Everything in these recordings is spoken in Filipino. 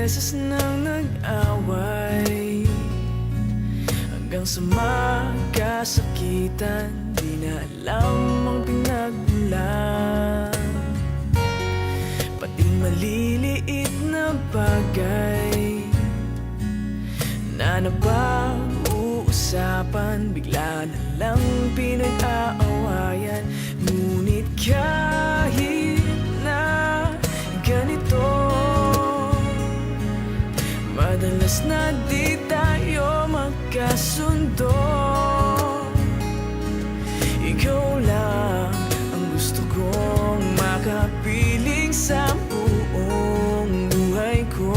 beses nang nag-away, hanggang sa magkasakitan, di na alam ang pinagmulan. Pati maliliit na bagay na napag-uusapan, bigla na lang pinag-aawayan. Ngunit kahit na ganito, madalas na di tayo magkasundo. Ikaw lang ang gusto kong makapiling sa buong buhay ko.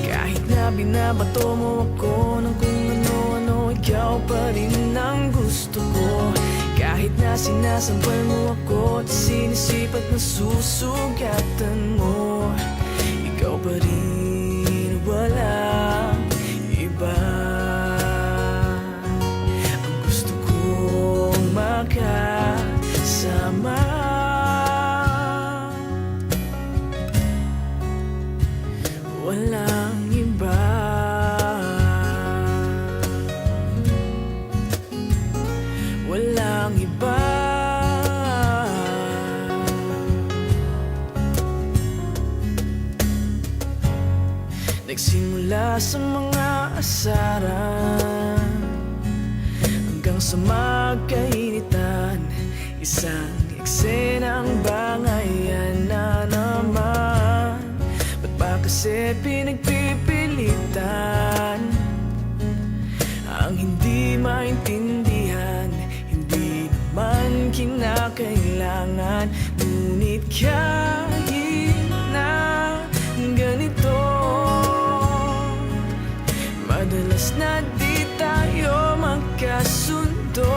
Kahit na binabato mo ako ng kung ano-ano, ikaw pa rin ang gusto ko. Kahit na sinasampal mo ako at sinisipat na susugatan mo, ikaw pa rin, walang iba. Ang gusto kong makasama, walang iba. Walang iba. Nagsimula sa mga asaran hanggang sa magkainitan, isang eksenang bangayan na naman. Ba't ba kasi pinagpipilitan ang hindi maintindihan? Hindi naman kinakailangan. Ngunit kahit na ganito, madalas na di tayo magkasundo.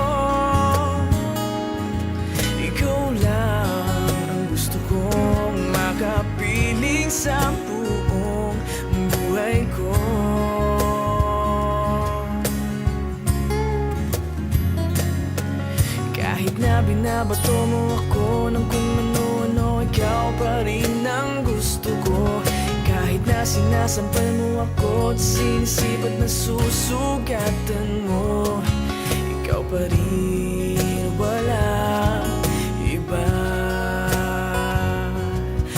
Ikaw lang ang gusto kong makapiling sa buong buhay ko. Kahit na binabato mo ako ng kung ano-ano, ikaw pa rin ang gusto ko. Kahit na sinasampal mo ako at sinisipat na susugatan mo, ikaw pa rin, walang iba.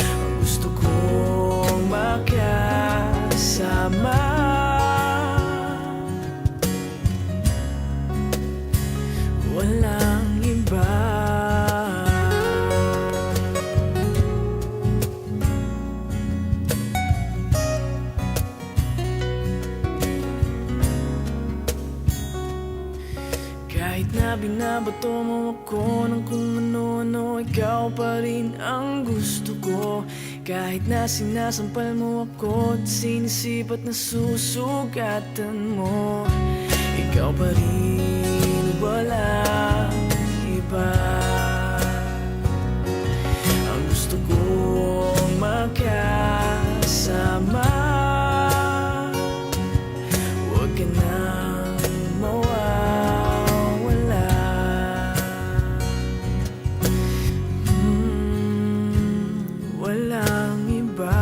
Ang gusto kong makasama, walang iba. Kahit na binabato mo ako ng kung ano-ano, ikaw pa rin ang gusto ko. Kahit na sinasampal mo ako at sinisipat na susugatan mo, ikaw pa rin, walang iba. Ang gusto kong makasama, huwag ka nang mawawala. Walang iba.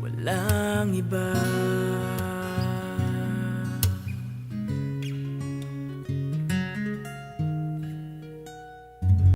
Walang iba.